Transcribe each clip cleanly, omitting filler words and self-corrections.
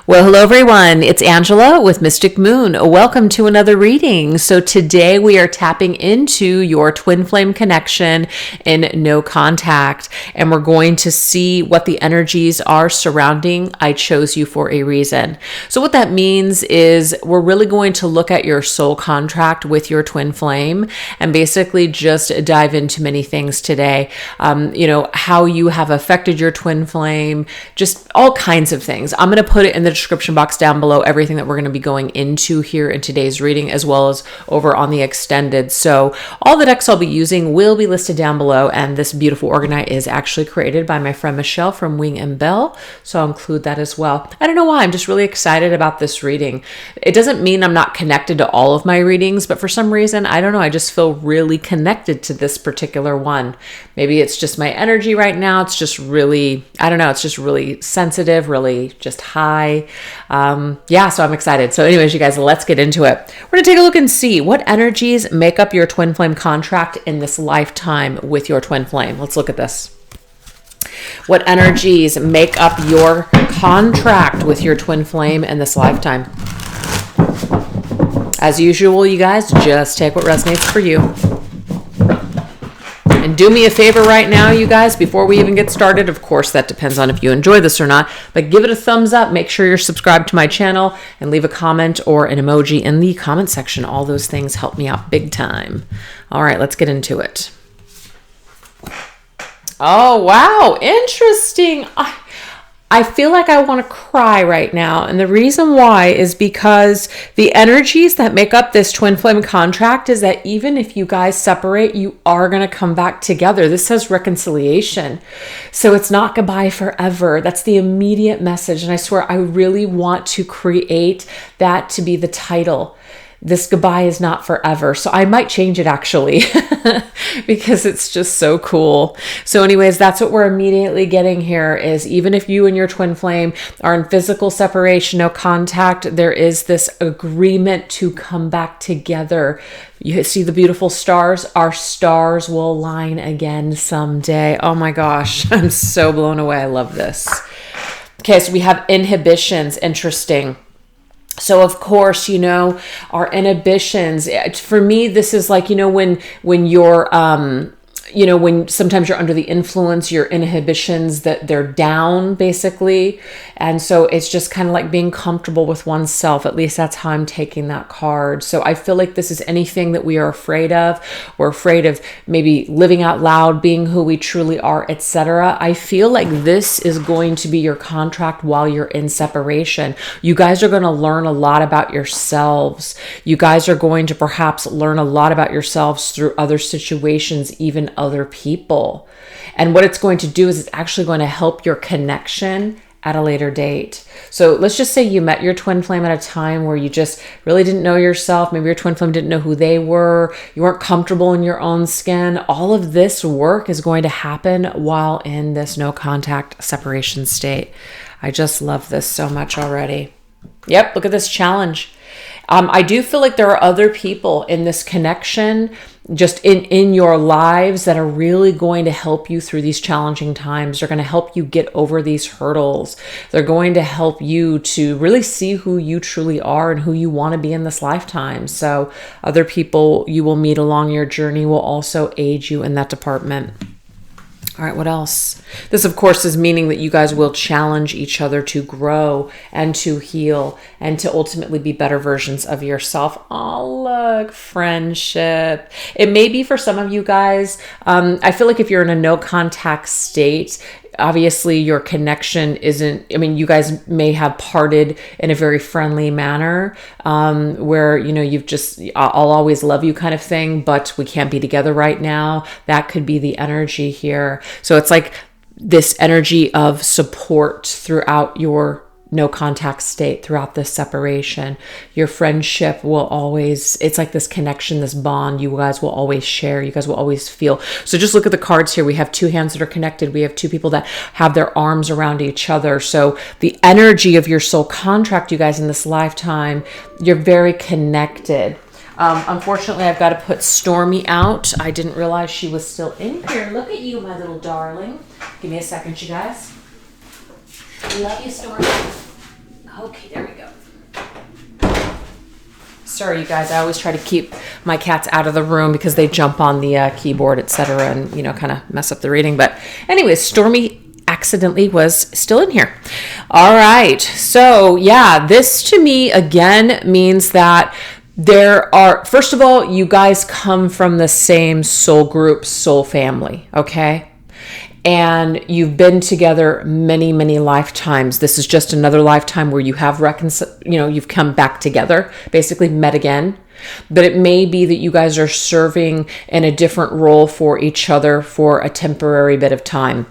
Well, hello everyone. It's Angela with Mystic Moon. Welcome to another reading. So today we are tapping into your twin flame connection in no contact, and we're going to see what the energies are surrounding I chose you for a reason. So what that means is we're really going to look at your soul contract with your twin flame and basically just dive into many things today. How you have affected your twin flame, just all kinds of things. I'm going to put it in the description box down below, everything that we're going to be going into here in today's reading, as well as over on the extended. So all the decks I'll be using will be listed down below, and this beautiful organite is actually created by my friend Michelle from Wing and Bell, so I'll include that as well. I don't know why, I'm just really excited about this reading. It doesn't mean I'm not connected to all of my readings, but for some reason, I don't know, I just feel really connected to this particular one. Maybe it's just my energy right now. It's just really, I don't know, it's just really sensitive, really just high. So I'm excited. So anyways, you guys, let's get into it. We're going to take a look and see what energies make up your twin flame contract in this lifetime with your twin flame. Let's look at this. What energies make up your contract with your twin flame in this lifetime? As usual, you guys, just take what resonates for you. And do me a favor right now, you guys, before we even get started. Of course, that depends on if you enjoy this or not, but give it a thumbs up. Make sure you're subscribed to my channel and leave a comment or an emoji in the comment section. All those things help me out big time. All right, let's get into it. Oh, wow. Interesting. I feel like I want to cry right now. And the reason why is because the energies that make up this twin flame contract is that even if you guys separate, you are going to come back together. This says reconciliation. So it's not goodbye forever. That's the immediate message. And I swear, I really want to create that to be the title. This goodbye is not forever. So I might change it actually because it's just so cool. So anyways, that's what we're immediately getting here is even if you and your twin flame are in physical separation, no contact, there is this agreement to come back together. You see the beautiful stars? Our stars will align again someday. Oh my gosh, I'm so blown away. I love this. Okay, so we have inhibitions. Interesting. So of course, our inhibitions, for me, this is like, when you're, when sometimes you're under the influence, your inhibitions, that they're down basically. And so it's just kind of like being comfortable with oneself. At least that's how I'm taking that card. So I feel like this is anything that we are afraid of. We're afraid of maybe living out loud, being who we truly are, etc. I feel like this is going to be your contract while you're in separation. You guys are going to learn a lot about yourselves. You guys are going to perhaps learn a lot about yourselves through other situations, even other people. And what it's going to do is it's actually going to help your connection at a later date. So let's just say you met your twin flame at a time where you just really didn't know yourself. Maybe your twin flame didn't know who they were. You weren't comfortable in your own skin. All of this work is going to happen while in this no contact separation state. I just love this so much already. Yep, look at this challenge. I do feel like there are other people in this connection, just in your lives, that are really going to help you through these challenging times. They're going to help you get over these hurdles. They're going to help you to really see who you truly are and who you want to be in this lifetime. So other people you will meet along your journey will also aid you in that department. All right, what else? This, of course, is meaning that you guys will challenge each other to grow and to heal and to ultimately be better versions of yourself. Oh, look, friendship. It may be for some of you guys. I feel like if you're in a no contact state, obviously your connection isn't, you guys may have parted in a very friendly manner, where, you've just, I'll always love you kind of thing, but we can't be together right now. That could be the energy here. So it's like this energy of support throughout your no contact state, throughout this separation. Your friendship will always, it's like this connection, this bond you guys will always share, you guys will always feel. So just look at the cards here. We have two hands that are connected. We have two people that have their arms around each other. So the energy of your soul contract, you guys, in this lifetime, you're very connected. Unfortunately, I've got to put Stormy out. I didn't realize she was still in here. Look at you, my little darling. Give me a second, you guys. Love you, Stormy. Okay, there we go. Sorry, you guys. I always try to keep my cats out of the room because they jump on the keyboard, etc., and kind of mess up the reading. But anyways, Stormy accidentally was still in here. All right. So yeah, this to me again means that there are, first of all, you guys come from the same soul group, soul family. Okay. And you've been together many, many lifetimes. This is just another lifetime where you have you've come back together, basically met again. But it may be that you guys are serving in a different role for each other for a temporary bit of time,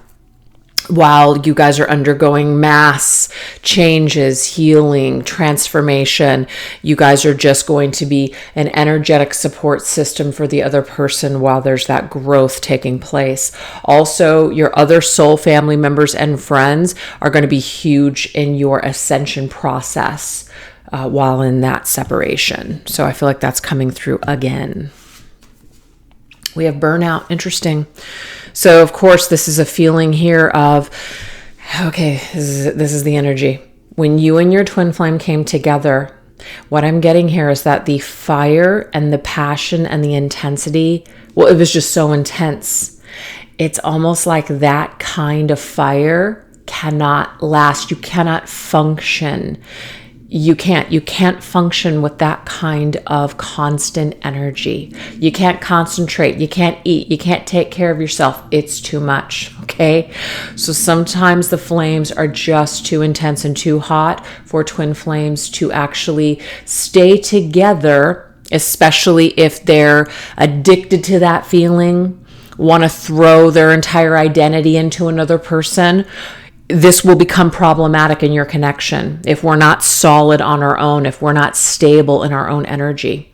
while you guys are undergoing mass changes, healing, transformation. You guys are just going to be an energetic support system for the other person while there's that growth taking place. Also, your other soul family members and friends are going to be huge in your ascension process while in that separation. So I feel like that's coming through again. We have burnout. Interesting. So, of course, this is a feeling here of, okay, this is the energy. When you and your twin flame came together, what I'm getting here is that the fire and the passion and the intensity, well, it was just so intense. It's almost like that kind of fire cannot last. You cannot function. You can't function with that kind of constant energy. You can't concentrate. You can't eat. You can't take care of yourself. It's too much. Okay. So sometimes the flames are just too intense and too hot for twin flames to actually stay together, especially if they're addicted to that feeling, want to throw their entire identity into another person. This will become problematic in your connection if we're not solid on our own, if we're not stable in our own energy,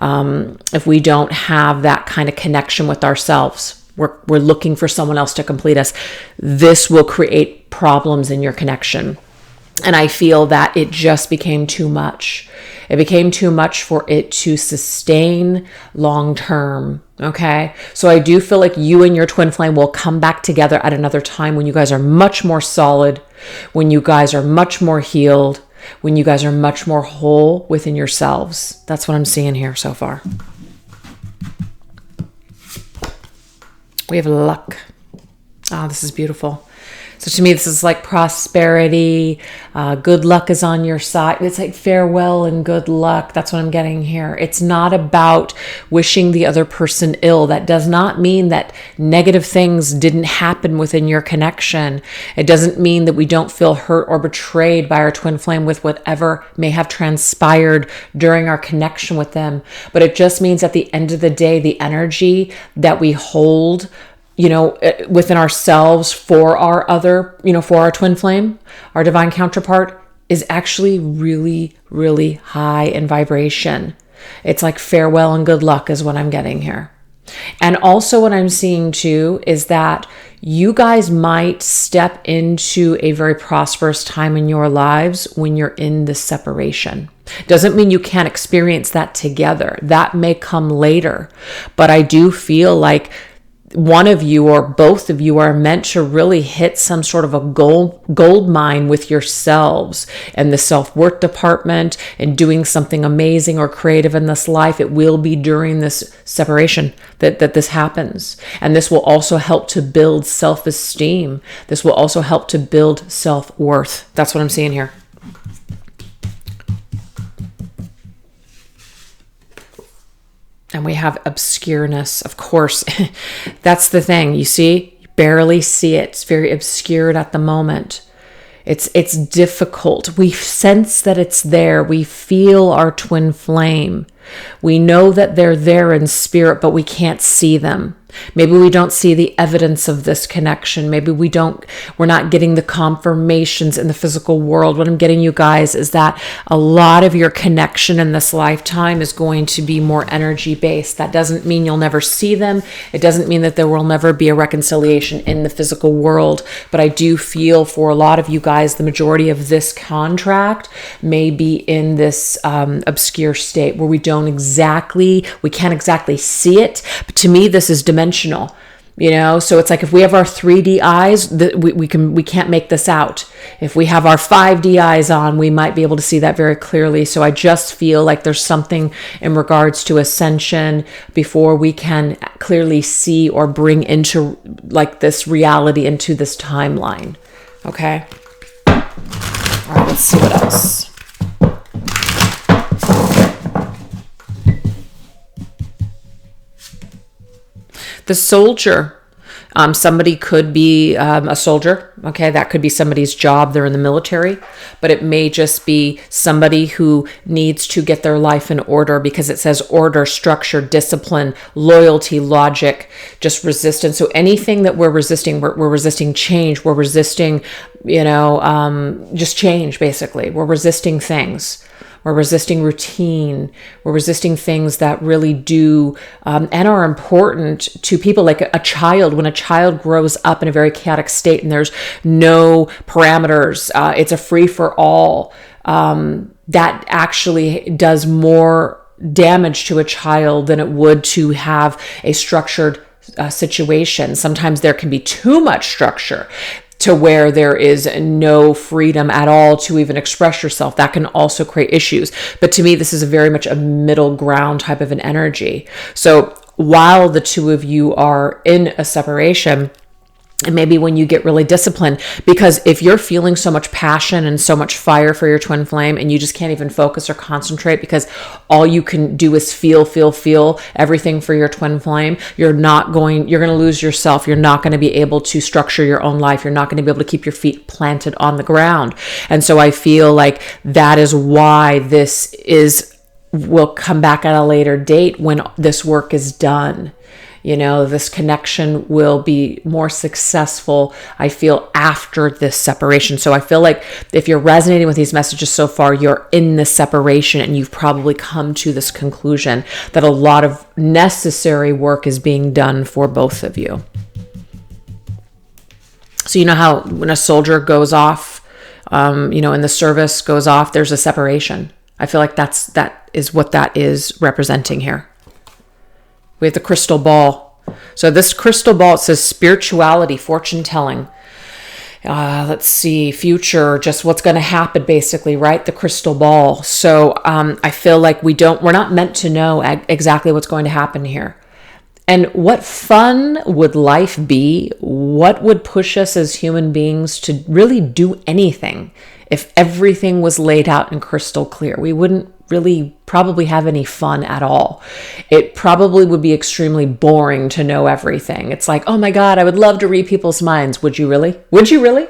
if we don't have that kind of connection with ourselves. We're looking for someone else to complete us. This will create problems in your connection. And I feel that it just became too much. It became too much for it to sustain long term. Okay. So I do feel like you and your twin flame will come back together at another time when you guys are much more solid, when you guys are much more healed, when you guys are much more whole within yourselves. That's what I'm seeing here so far. We have luck. Oh, this is beautiful. So to me, this is like prosperity. Good luck is on your side. It's like farewell and good luck. That's what I'm getting here. It's not about wishing the other person ill. That does not mean that negative things didn't happen within your connection. It doesn't mean that we don't feel hurt or betrayed by our twin flame with whatever may have transpired during our connection with them. But it just means at the end of the day, the energy that we hold within ourselves for our other, for our twin flame, our divine counterpart, is actually really, really high in vibration. It's like farewell and good luck is what I'm getting here. And also what I'm seeing too is that you guys might step into a very prosperous time in your lives when you're in this separation. Doesn't mean you can't experience that together. That may come later. But I do feel like one of you or both of you are meant to really hit some sort of a gold mine with yourselves and the self-worth department and doing something amazing or creative in this life. It will be during this separation that this happens. And this will also help to build self-esteem. This will also help to build self-worth. That's what I'm seeing here. And we have obscureness, of course. That's the thing. You see, you barely see it. It's very obscured at the moment. It's difficult. We sense that it's there. We feel our twin flame. We know that they're there in spirit, but we can't see them. Maybe we don't see the evidence of this connection. Maybe we're not getting the confirmations in the physical world. What I'm getting, you guys, is that a lot of your connection in this lifetime is going to be more energy based. That doesn't mean you'll never see them. It doesn't mean that there will never be a reconciliation in the physical world. But I do feel for a lot of you guys, the majority of this contract may be in this obscure state where we can't exactly see it. But to me, this is dimensional. So it's like if we have our 3D eyes, we can't make this out. If we have our 5D eyes on, we might be able to see that very clearly. So I just feel like there's something in regards to ascension before we can clearly see or bring into like this reality into this timeline. Okay. All right, let's see what else. The soldier. Somebody could be a soldier. Okay, that could be somebody's job. They're in the military, but it may just be somebody who needs to get their life in order, because it says order, structure, discipline, loyalty, logic, just resistance. So anything that we're resisting, we're resisting change. We're resisting, just change, basically. We're resisting things. We're resisting routine. We're resisting things that really do and are important to people. Like a child, when a child grows up in a very chaotic state and there's no parameters, it's a free for all. That actually does more damage to a child than it would to have a structured situation. Sometimes there can be too much structure to where there is no freedom at all to even express yourself. That can also create issues. But to me, this is very much a middle ground type of an energy. So while the two of you are in a separation, and maybe when you get really disciplined, because if you're feeling so much passion and so much fire for your twin flame and you just can't even focus or concentrate because all you can do is feel everything for your twin flame, you're going to lose yourself. You're not going to be able to structure your own life. You're not going to be able to keep your feet planted on the ground. And so I feel like that is why will come back at a later date when this work is done. This connection will be more successful, I feel, after this separation. So I feel like if you're resonating with these messages so far, you're in this separation and you've probably come to this conclusion that a lot of necessary work is being done for both of you. So you know how when a soldier goes off, in the service goes off, there's a separation. I feel like that is what that is representing here. We have the crystal ball. So this crystal ball, it says spirituality, fortune telling. Let's see, future, just what's going to happen, basically, right? The crystal ball. So I feel like we're not meant to know exactly what's going to happen here. And what fun would life be? What would push us as human beings to really do anything if everything was laid out in crystal clear? We wouldn't really probably have any fun at all. It probably would be extremely boring to know everything. It's like, oh my God, I would love to read people's minds. Would you really? Would you really?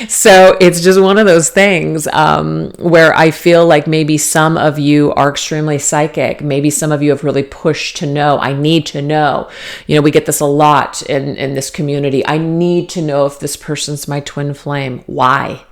So it's just one of those things where I feel like maybe some of you are extremely psychic. Maybe some of you have really pushed to know. I need to know. We get this a lot in this community. I need to know if this person's my twin flame. Why?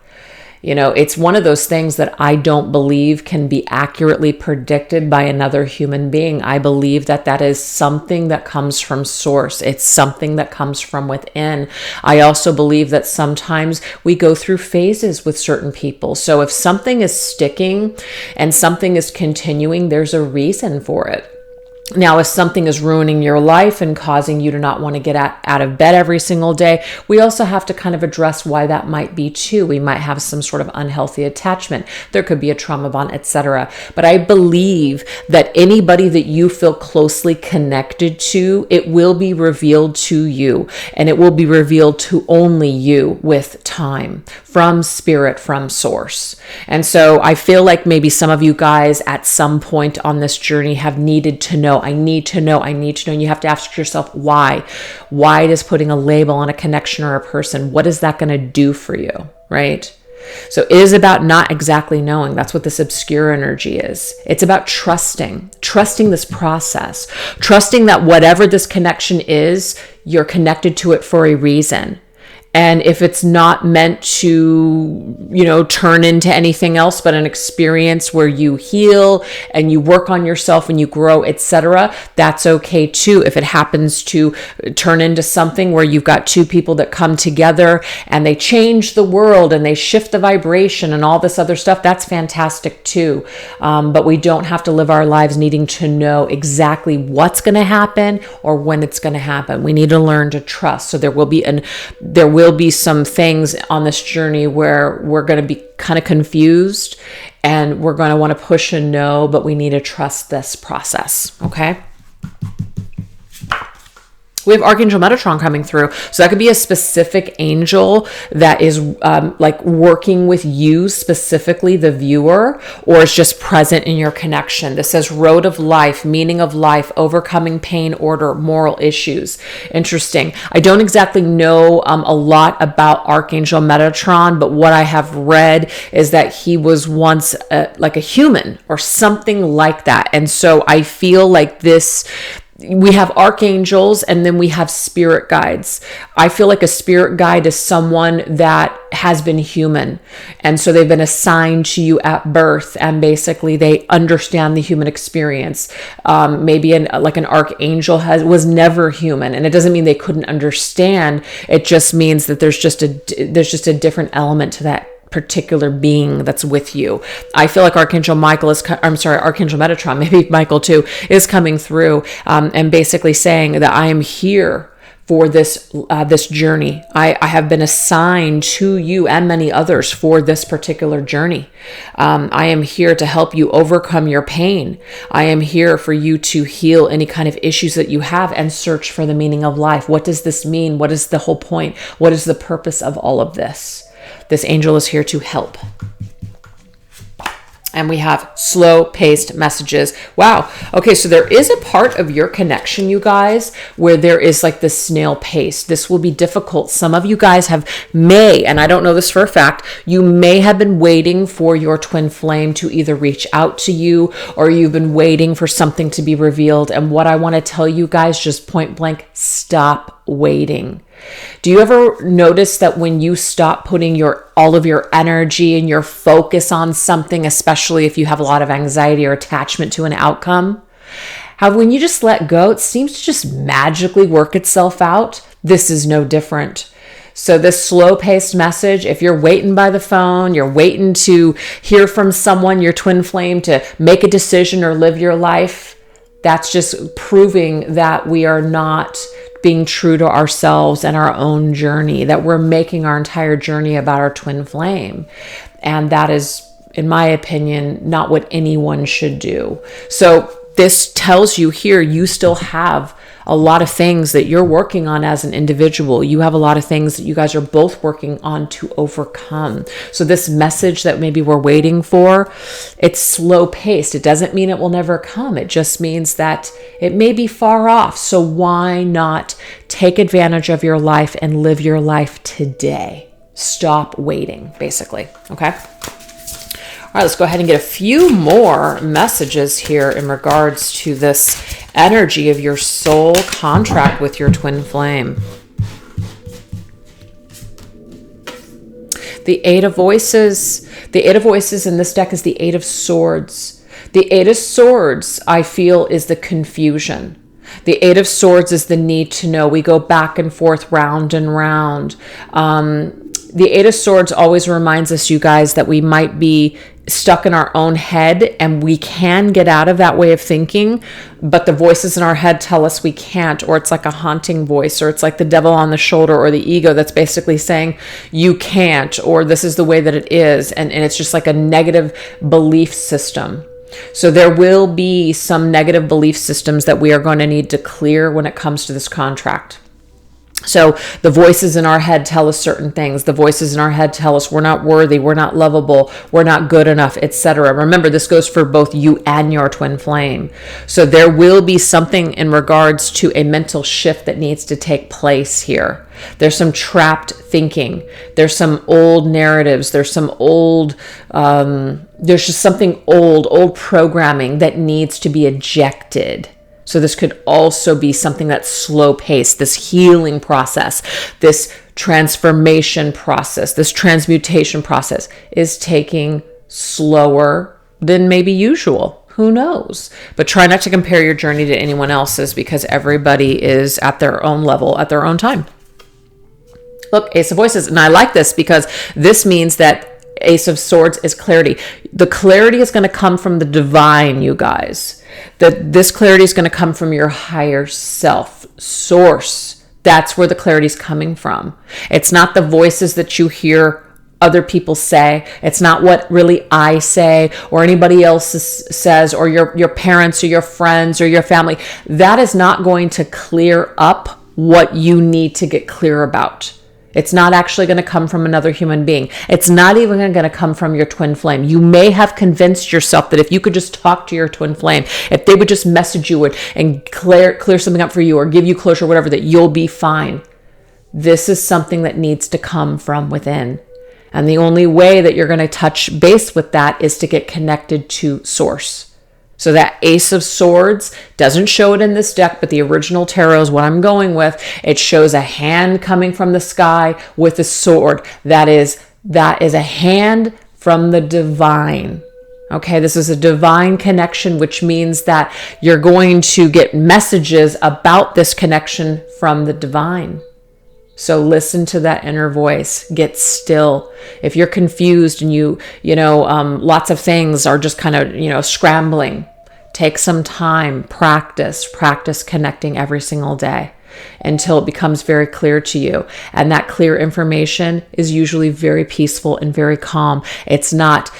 It's one of those things that I don't believe can be accurately predicted by another human being. I believe that is something that comes from source. It's something that comes from within. I also believe that sometimes we go through phases with certain people. So if something is sticking and something is continuing, there's a reason for it. Now, if something is ruining your life and causing you to not want to get out of bed every single day, we also have to kind of address why that might be too. We might have some sort of unhealthy attachment. There could be a trauma bond, etc. But I believe that anybody that you feel closely connected to, it will be revealed to you, and it will be revealed to only you with time, from spirit, from source. And so I feel like maybe some of you guys at some point on this journey have needed to know, I need to know. And you have to ask yourself, why? Why does putting a label on a connection or a person, what is that going to do for you, right? So it is about not exactly knowing. That's what this obscure energy is. It's about trusting this process, trusting that whatever this connection is, you're connected to it for a reason. And if it's not meant to, turn into anything else but an experience where you heal and you work on yourself and you grow, etc., that's okay too. If it happens to turn into something where you've got two people that come together and they change the world and they shift the vibration and all this other stuff, that's fantastic too. But we don't have to live our lives needing to know exactly what's going to happen or when it's going to happen. We need to learn to trust. So there will be some things on this journey where we're going to be kind of confused and we're going to want to push a no, but we need to trust this process. Okay. We have Archangel Metatron coming through. So that could be a specific angel that is like working with you, specifically the viewer, or is just present in your connection. This says road of life, meaning of life, overcoming pain, order, moral issues. Interesting. I don't exactly know a lot about Archangel Metatron, but what I have read is that he was once like a human or something like that. And so I feel like we have archangels and then we have spirit guides. I feel like a spirit guide is someone that has been human. And so they've been assigned to you at birth and basically they understand the human experience. Maybe an archangel was never human, and it doesn't mean they couldn't understand. It just means that there's just a different element to that particular being that's with you. I feel like Archangel Metatron, maybe Michael too, is coming through and basically saying that I am here for this journey. I have been assigned to you and many others for this particular journey. I am here to help you overcome your pain. I am here for you to heal any kind of issues that you have and search for the meaning of life. What does this mean? What is the whole point? What is the purpose of all of this? This angel is here to help. And we have slow-paced messages. Wow. Okay, so there is a part of your connection, you guys, where there is like the snail pace. This will be difficult. Some of you guys and I don't know this for a fact, you may have been waiting for your twin flame to either reach out to you or you've been waiting for something to be revealed. And what I want to tell you guys, just point blank, stop waiting. Do you ever notice that when you stop putting all of your energy and your focus on something, especially if you have a lot of anxiety or attachment to an outcome, how when you just let go, it seems to just magically work itself out? This is no different. So this slow-paced message, if you're waiting by the phone, you're waiting to hear from someone, your twin flame, to make a decision or live your life, that's just proving that we are not being true to ourselves and our own journey, that we're making our entire journey about our twin flame. And that is, in my opinion, not what anyone should do. So this tells you here, you still have a lot of things that you're working on as an individual. You have a lot of things that you guys are both working on to overcome. So this message that maybe we're waiting for, it's slow paced. It doesn't mean it will never come. It just means that it may be far off. So why not take advantage of your life and live your life today? Stop waiting, basically. Okay. All right, let's go ahead and get a few more messages here in regards to this energy of your soul contract with your twin flame. The Eight of Voices. The Eight of Voices in this deck is the Eight of Swords. The Eight of Swords, I feel, is the confusion. The Eight of Swords is the need to know. We go back and forth, round and round. The Eight of Swords always reminds us, you guys, that we might be stuck in our own head and we can get out of that way of thinking, but the voices in our head tell us we can't, or it's like a haunting voice, or it's like the devil on the shoulder, or the ego that's basically saying you can't, or this is the way that it is. And it's just like a negative belief system. So there will be some negative belief systems that we are going to need to clear when it comes to this contract. So the voices in our head tell us certain things. The voices in our head tell us we're not worthy, we're not lovable, we're not good enough, etc. Remember, this goes for both you and your twin flame. So there will be something in regards to a mental shift that needs to take place here. There's some trapped thinking. There's some old narratives. There's some old, there's just something old programming that needs to be ejected. So this could also be something that's slow paced, this healing process, this transformation process, this transmutation process is taking slower than maybe usual. Who knows? But try not to compare your journey to anyone else's, because everybody is at their own level at their own time. Look, Ace of Voices. And I like this because this means that Ace of Swords is clarity. The clarity is going to come from the divine, you guys. This clarity is going to come from your higher self, source. That's where the clarity is coming from. It's not the voices that you hear other people say. It's not what really I say or anybody else says, or your parents or your friends or your family. That is not going to clear up what you need to get clear about. It's not actually going to come from another human being. It's not even going to come from your twin flame. You may have convinced yourself that if you could just talk to your twin flame, if they would just message you and clear something up for you or give you closure, whatever, that you'll be fine. This is something that needs to come from within. And the only way that you're going to touch base with that is to get connected to source. So that Ace of Swords doesn't show it in this deck, but the original tarot is what I'm going with. It shows a hand coming from the sky with a sword. That is a hand from the divine. Okay, this is a divine connection, which means that you're going to get messages about this connection from the divine. So listen to that inner voice. Get still. If you're confused and lots of things are just kind of, scrambling, take some time, practice connecting every single day until it becomes very clear to you. And that clear information is usually very peaceful and very calm. It's not,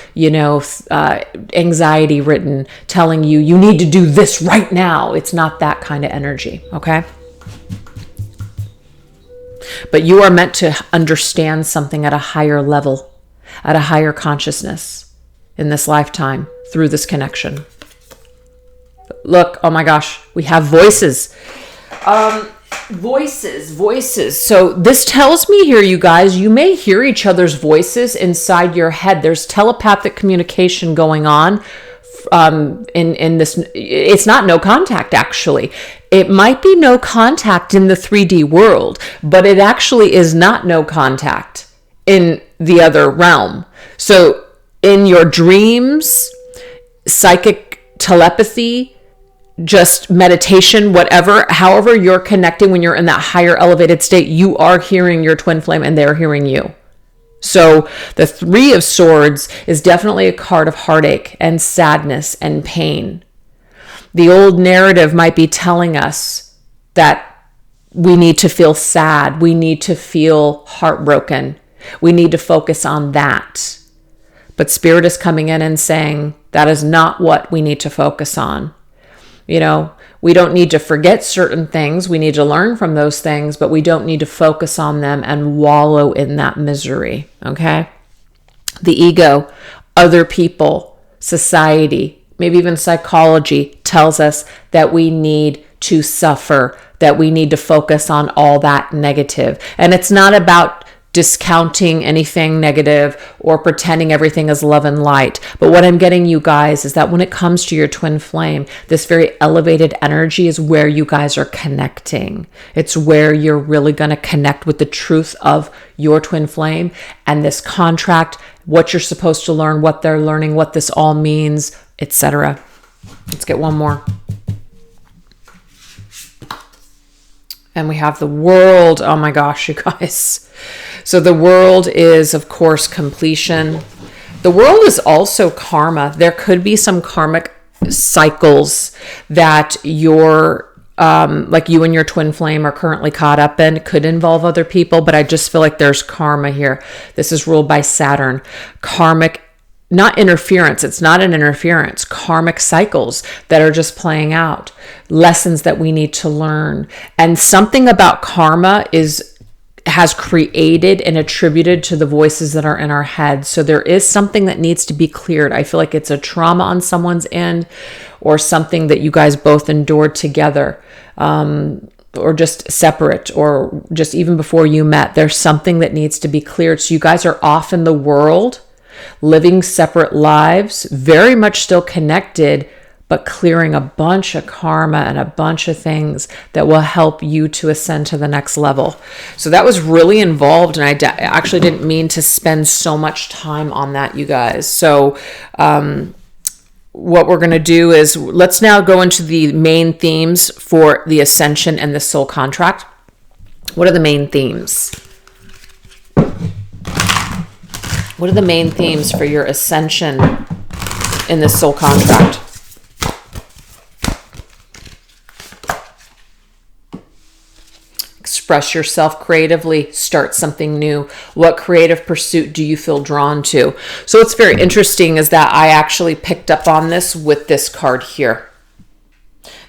anxiety written telling you need to do this right now. It's not that kind of energy. Okay. But you are meant to understand something at a higher level, at a higher consciousness in this lifetime through this connection. Look, oh my gosh, we have voices. Voices. So this tells me here, you guys, you may hear each other's voices inside your head. There's telepathic communication going on. In this, it's not no contact, actually. It might be no contact in the 3D world, but it actually is not no contact in the other realm. So in your dreams, psychic telepathy, just meditation, whatever, however you're connecting when you're in that higher elevated state, you are hearing your twin flame and they're hearing you. So the Three of Swords is definitely a card of heartache and sadness and pain. The old narrative might be telling us that we need to feel sad. We need to feel heartbroken. We need to focus on that. But Spirit is coming in and saying that is not what we need to focus on. We don't need to forget certain things. We need to learn from those things, but we don't need to focus on them and wallow in that misery, okay? The ego, other people, society, maybe even psychology tells us that we need to suffer, that we need to focus on all that negative. And it's not about discounting anything negative or pretending everything is love and light. But what I'm getting, you guys, is that when it comes to your twin flame, this very elevated energy is where you guys are connecting. It's where you're really going to connect with the truth of your twin flame and this contract, what you're supposed to learn, what they're learning, what this all means, etc. Let's get one more. And we have the World. Oh my gosh, you guys. So the World is, of course, completion. The World is also karma. There could be some karmic cycles that like you and your twin flame are currently caught up in. It could involve other people, but I just feel like there's karma here. This is ruled by Saturn. Karmic, not interference. It's not an interference. Karmic cycles that are just playing out. Lessons that we need to learn. And something about karma has created and attributed to the voices that are in our head. So there is something that needs to be cleared. I feel like it's a trauma on someone's end, or something that you guys both endured together, or just separate, or just even before you met. There's something that needs to be cleared. So you guys are off in the world, living separate lives, very much still connected, but clearing a bunch of karma and a bunch of things that will help you to ascend to the next level. So that was really involved, and I actually didn't mean to spend so much time on that, you guys. So what we're going to do is, let's now go into the main themes for the ascension and the soul contract. What are the main themes? What are the main themes for your ascension in this soul contract? Express yourself creatively, start something new. What creative pursuit do you feel drawn to? So what's very interesting is that I actually picked up on this with this card here.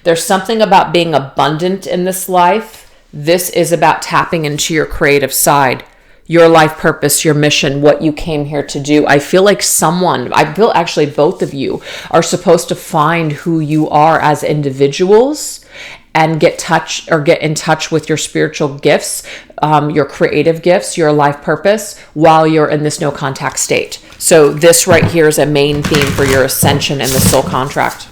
There's something about being abundant in this life. This is about tapping into your creative side, your life purpose, your mission, what you came here to do. I feel like I feel actually both of you are supposed to find who you are as individuals and get in touch with your spiritual gifts, your creative gifts, your life purpose while you're in this no contact state. So this right here is a main theme for your ascension and the soul contract.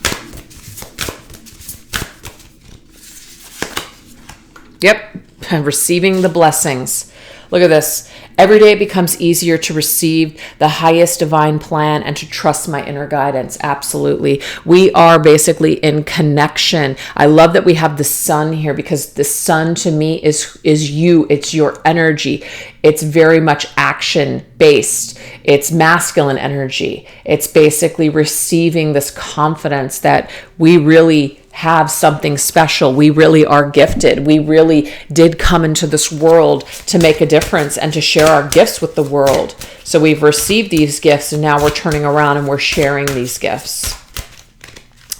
Yep, receiving the blessings. Look at this. Every day it becomes easier to receive the highest divine plan and to trust my inner guidance. Absolutely. We are basically in connection. I love that we have the sun here, because the sun to me is you. It's your energy. It's very much action based. It's masculine energy. It's basically receiving this confidence that we really have something special. We really are gifted. We really did come into this world to make a difference and to share our gifts with the world. So we've received these gifts, and now we're turning around and we're sharing these gifts.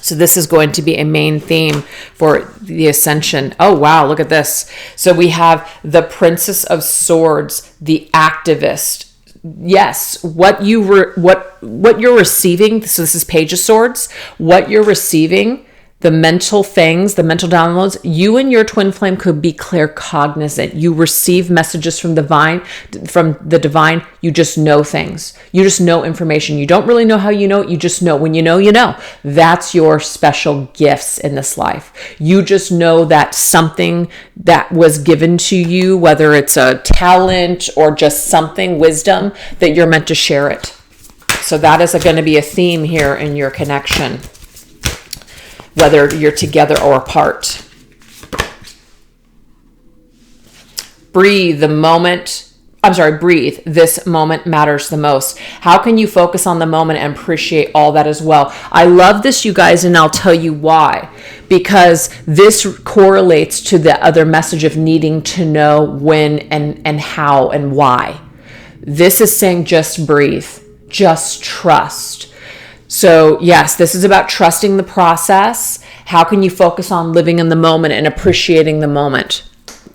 So this is going to be a main theme for the ascension. Oh, wow. Look at this. So we have the Princess of Swords, the activist. Yes, what you're receiving. So this is Page of Swords. What you're receiving, the mental things, the mental downloads, you and your twin flame could be claircognizant. You receive messages from the divine. You just know things. You just know information. You don't really know how you know it. You just know. When you know, you know. That's your special gifts in this life. You just know that something that was given to you, whether it's a talent or just something, wisdom, that you're meant to share it. So that is going to be a theme here in your connection, whether you're together or apart. Breathe. This moment matters the most. How can you focus on the moment and appreciate all that as well? I love this, you guys, and I'll tell you why. Because this correlates to the other message of needing to know when and how and why. This is saying just breathe. Just trust. So yes, this is about trusting the process. How can you focus on living in the moment and appreciating the moment?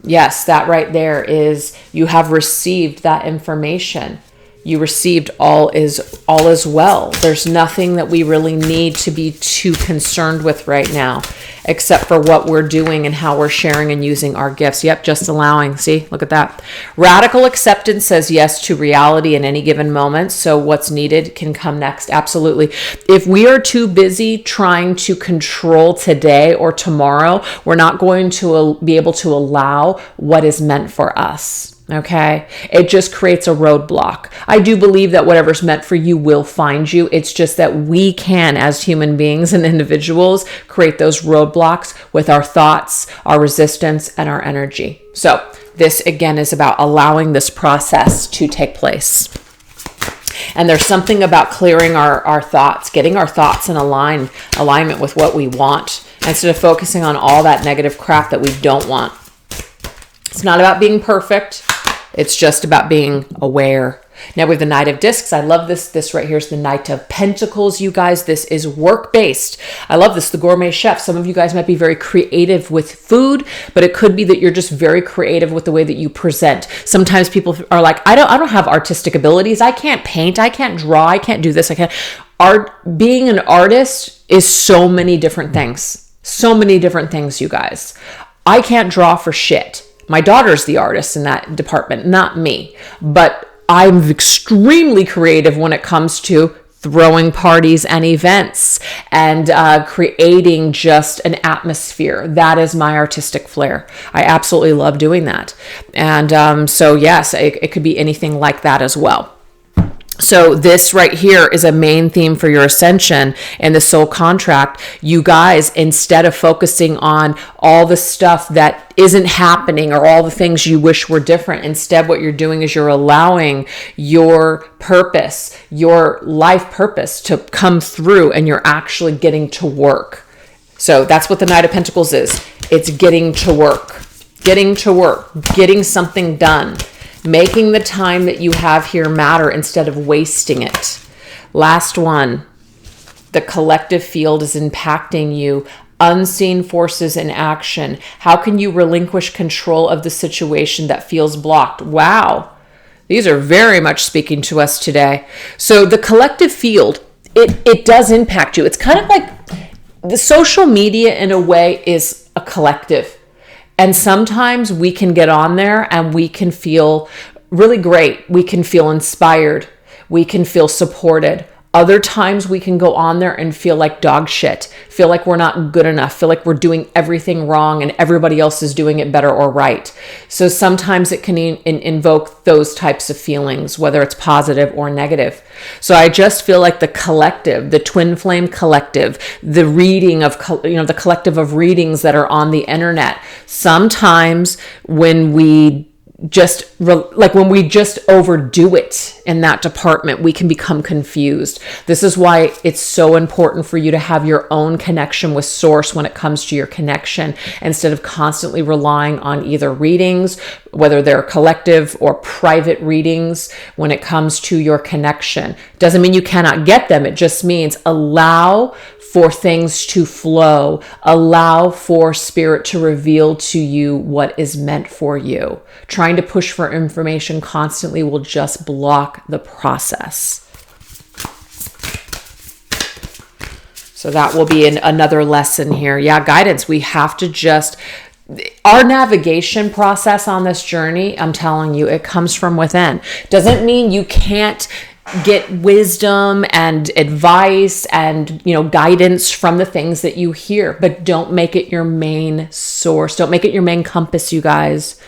Yes, that right there is, you have received that information. You received all is well. There's nothing that we really need to be too concerned with right now, except for what we're doing and how we're sharing and using our gifts. Yep, just allowing. See, look at that. Radical acceptance says yes to reality in any given moment. So what's needed can come next. Absolutely. If we are too busy trying to control today or tomorrow, we're not going to be able to allow what is meant for us. Okay. It just creates a roadblock. I do believe that whatever's meant for you will find you. It's just that we can, as human beings and individuals, create those roadblocks with our thoughts, our resistance, and our energy. So this again is about allowing this process to take place. And there's something about clearing our thoughts, getting our thoughts in alignment with what we want, instead of focusing on all that negative crap that we don't want. It's not about being perfect. It's just about being aware. Now we have the Knight of Discs. I love this. This right here is the Knight of Pentacles, you guys. This is work-based. I love this. The gourmet chef. Some of you guys might be very creative with food, but it could be that you're just very creative with the way that you present. Sometimes people are like, I don't have artistic abilities. I can't paint. I can't draw. I can't do this. I can't. Being an artist is so many different things. So many different things, you guys. I can't draw for shit. My daughter's the artist in that department, not me. But I'm extremely creative when it comes to throwing parties and events and creating just an atmosphere. That is my artistic flair. I absolutely love doing that. And so yes, it could be anything like that as well. So this right here is a main theme for your ascension and the soul contract. You guys, instead of focusing on all the stuff that isn't happening or all the things you wish were different, instead what you're doing is you're allowing your purpose, your life purpose to come through, and you're actually getting to work. So that's what the Knight of Pentacles is. It's getting to work, getting something done. Making the time that you have here matter instead of wasting it. Last one. The collective field is impacting you. Unseen forces in action. How can you relinquish control of the situation that feels blocked? Wow. These are very much speaking to us today. So the collective field, it does impact you. It's kind of like the social media in a way is a collective. And sometimes we can get on there and we can feel really great. We can feel inspired. We can feel supported. Other times we can go on there and feel like dog shit, feel like we're not good enough, feel like we're doing everything wrong and everybody else is doing it better or right. So sometimes it can invoke those types of feelings, whether it's positive or negative. So I just feel like the collective, the twin flame collective, the reading of, the collective of readings that are on the internet. Sometimes when we just overdo it in that department, we can become confused. This is why it's so important for you to have your own connection with source when it comes to your connection, instead of constantly relying on either readings, whether they're collective or private readings. When it comes to your connection, doesn't mean you cannot get them. It just means allow for things to flow, allow for spirit to reveal to you what is meant for you. Trying to push for information constantly will just block the process. So that will be another lesson here. Yeah, guidance. We have to just, our navigation process on this journey, I'm telling you, it comes from within. Doesn't mean you can't get wisdom and advice and guidance from the things that you hear, but don't make it your main source. Don't make it your main compass, you guys.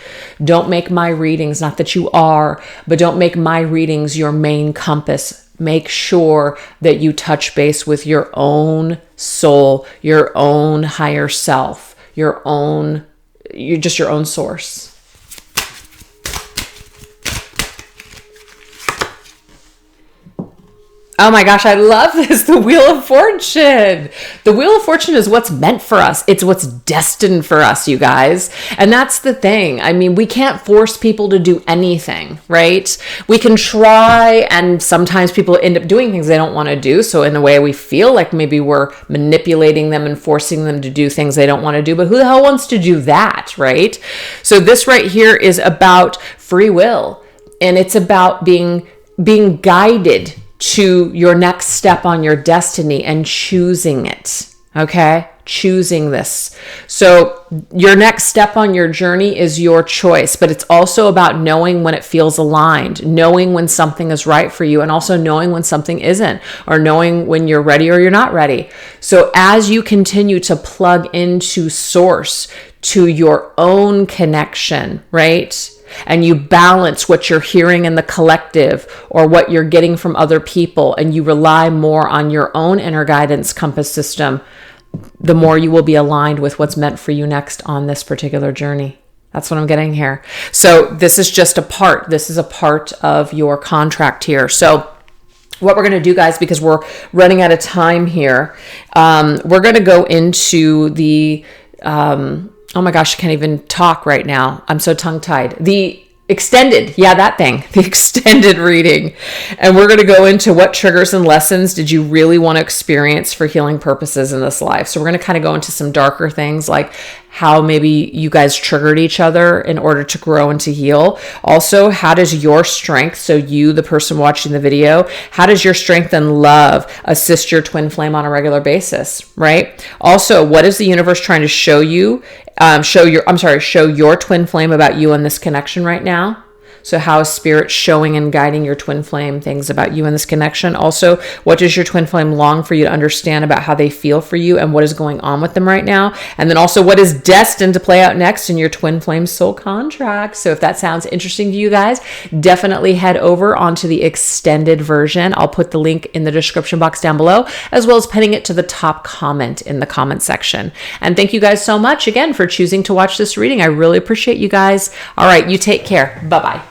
Don't make my readings, not that you are, but don't make my readings your main compass. Make sure that you touch base with your own soul, your own higher self, your own source. Oh my gosh, I love this. The Wheel of Fortune. The Wheel of Fortune is what's meant for us. It's what's destined for us, you guys. And that's the thing. I mean, we can't force people to do anything, right? We can try, and sometimes people end up doing things they don't want to do. So in a way, we feel like maybe we're manipulating them and forcing them to do things they don't want to do. But who the hell wants to do that, right? So this right here is about free will. And it's about being guided to your next step on your destiny and choosing it. Okay? Choosing this. So your next step on your journey is your choice, but it's also about knowing when it feels aligned, knowing when something is right for you, and also knowing when something isn't, or knowing when you're ready or you're not ready. So as you continue to plug into source, to your own connection, right? And you balance what you're hearing in the collective or what you're getting from other people, and you rely more on your own inner guidance compass system, the more you will be aligned with what's meant for you next on this particular journey. That's what I'm getting here. So this is just a part. This is a part of your contract here. So what we're going to do, guys, because we're running out of time here, we're going to go into the... oh my gosh, I can't even talk right now. I'm so tongue-tied. The extended, the extended reading. And we're going to go into what triggers and lessons did you really want to experience for healing purposes in this life. So we're going to kind of go into some darker things, like how maybe you guys triggered each other in order to grow and to heal. Also, how does your strength, so you, the person watching the video, how does your strength and love assist your twin flame on a regular basis, right? Also, what is the universe trying to show you, show your twin flame about you and this connection right now? So how is spirit showing and guiding your twin flame things about you in this connection? Also, what does your twin flame long for you to understand about how they feel for you and what is going on with them right now? And then also, what is destined to play out next in your twin flame soul contract? So if that sounds interesting to you guys, definitely head over onto the extended version. I'll put the link in the description box down below, as well as pinning it to the top comment in the comment section. And thank you guys so much again for choosing to watch this reading. I really appreciate you guys. All right, you take care. Bye-bye.